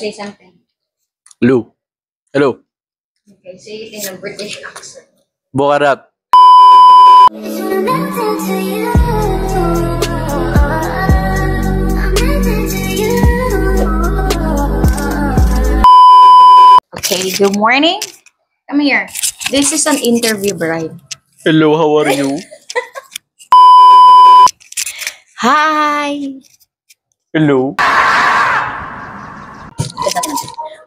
Say something. Hello. Hello. Okay, say it in a British accent. Bukarat. Okay, good morning. Come here. This is an interview, bride. Hello, how are you? Hi. Hello.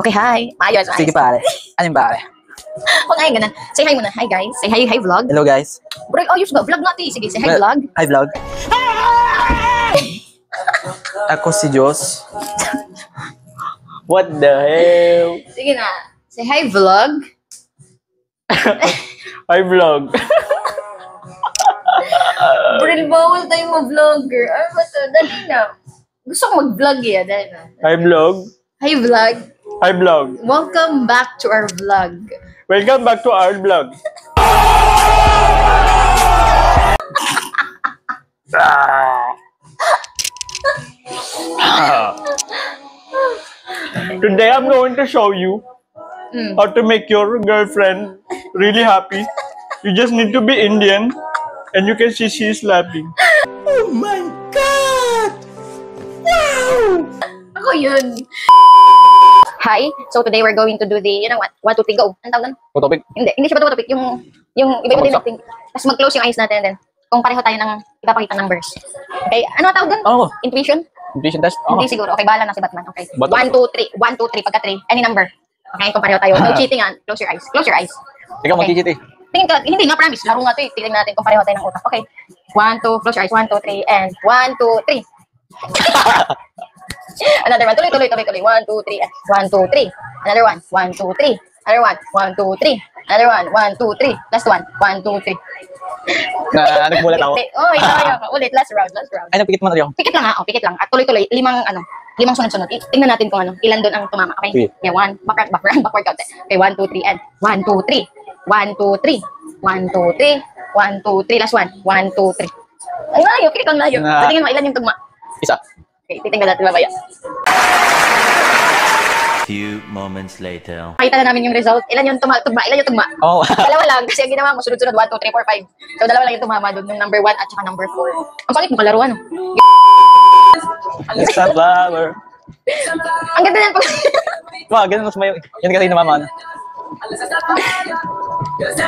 Okay, hi. Ayos, ayos. Sige pare. Anong pare? Huwag ay ganun. Say hi muna. Hi, guys. Say hi, hi, vlog. Hello guys. Bro, ayos ba? Vlog natin. Sige, say hi, vlog. Hi vlog. Ako si Diyos. What the hell? Sige na. Say hi, vlog. Hi vlog. Bro, bawal tayong mag-vlogger. Ano ba ito? Dali na. Gusto ko mag-vlog eh. Dali na. Hi vlog. Hi, vlog. Hi vlog. Welcome back to our vlog. Welcome back to our vlog. Today I'm going to show you how to make your girlfriend really happy. You just need to be Indian and you can see she's laughing. Oh my god! Wow! Ako yun. Hi. So today we're going to do the, you know what? 1, 2, 3, go. Ang tawag nun? Topic? Hindi siya ba topic? Yung iba-iba din natin. Tapos mag-close yung eyes natin and then kung pareho tayo ng ipapakita numbers. Okay? Ano tawag dun? Oh. Intuition? Intuition test? Oh. Hindi siguro. Okay, bahala na si Batman. Okay. Bato. 1, 2, 3. 1, 2, 3. Pagka 3. Any number. Okay, kung pareho tayo. No cheating ah. Close your eyes. Close your eyes. Ikaw Okay. mag-cheat eh. Tingin ka, hindi nga promise. Laro nga to eh. Tingnan natin kung pareho tayo ng utak. Okay. 1, 2, close your eyes. 1, 2, 3, and 1, 2, 3. Another one. Tuloy. 1, 2, 3. 1, 2, 3. Another one. 1, 2, 3. Another one. 1, 2, 3. Another one. 1, 2, 3. Last one. 1, 2, 3. Nagmulat ako. Oh, ikaw. Ulit. Last round. Ay, napikit mo na rin. Pikit lang ha. Oh, pikit lang. At tuloy-tuloy. Limang sunod-sunod. Tingnan natin kung ano. Ilan doon ang tumama. Okay? Okay. Okay, 1. Backward count. Okay, 1, 2, 3, and 1, 2, 3. 1, 2, 3. 1, 2, 3. 1, 2, 3. Last one. 1, 2, 3. Ay, layo. Pikit lang layo. Na. Tingnan mo, ilan yung tugma. Isa. Okay, titingnan natin mamaya. Few moments later. Makita na namin yung result. Ilan yung tugma? Ilan yung tugma? Oh. Dalawa lang. Kasi ang ginawa mo, sunod-sunod. 1, 2, 3, 4, 5. So, dalawa lang yung tumama doon. Yung number 1 at saka number 4. Ang pangit mo kalaruan. It's a flower. Ang ganda yan. Wow, ganun mas mayo. Yan kasi namama.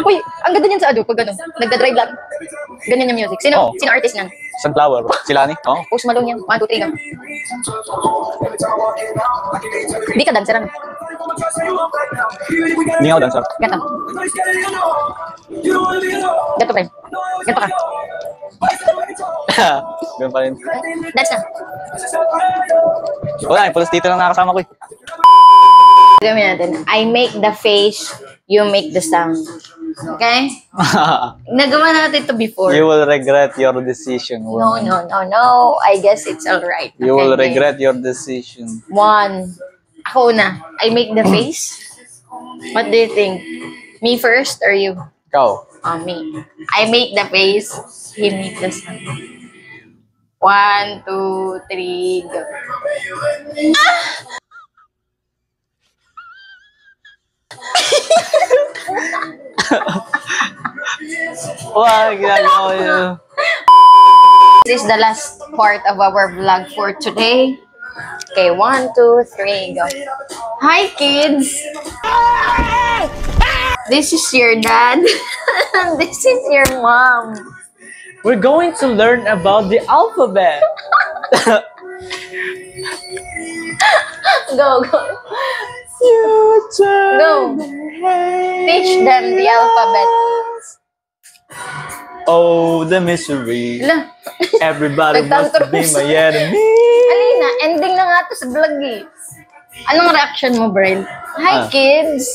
Uy, ang ganda niyan sa pag ano, nagda-drive lang. Ganyan yung music. Sino Oh. artist niyan? Sunflower. Sila ni? Oh. Post Malone yan. 1, 2, 3 ka. Hindi ka dancer ano? Hindi nga ako dancer. Ganto. Ganto pa rin. Ganto ka. Ganun pa rin. Dance na. Wala, pulas dito lang nakasama ko eh. Gawin natin. I make the face, you make the sound. Okay? Nagawa natin ito before. You will regret your decision. No. I guess it's alright. You will regret your decision. 1. Ako na. I make the face. What do you think? Me first or you? Ikaw. Me. I make the face. He make the sound. 1, 2, 3, go. Wow, ginagawa yun. This is the last part of our vlog for today. Okay, 1, 2, 3, go. Hi, kids. This is your dad. This is your mom. We're going to learn about the alphabet. Go. Go. Teach them the alphabet. Oh, the misery. Ala. Everybody wants to be my enemy. Alina, ending na nga to sa vlog eh. Anong reaction mo, Brian? Hi, kids.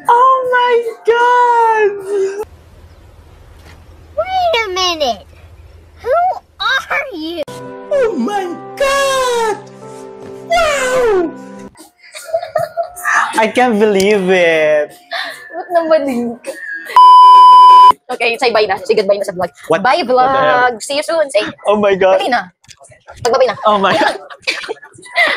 Oh my God! Wait a minute. Who are you? Oh my God! Wow! I can't believe it. Ba't naman ka? Okay, say bye na. Say goodbye na sa vlog. What? Bye, vlog. See you soon. Say, Oh my God. bye na. Magbabay na. Oh my God.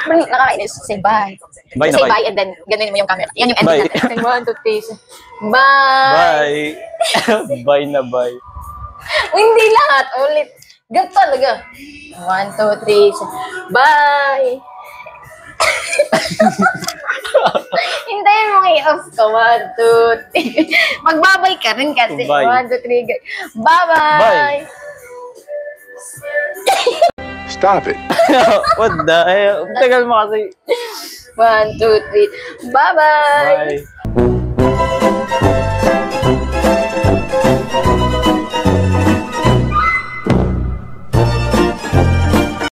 Nakakainis. Say bye. Bye na Say bye. bye and then ganunin mo yung camera. Yan yung ending Bye. natin. Say 1, 2, 3. Bye. Bye. Bye na bye. Hindi lahat. Ulit. Ganito talaga. 1, 2, 3. Bye. Hintayin mo i-off ka. 1, 2, 3. Magbabay ka rin kasi. Bye. 1, 2, 3. Bye-bye. Bye. Stop it. What the hell? Tagal mo kasi. 1, 2, 3. Bye-bye. Bye.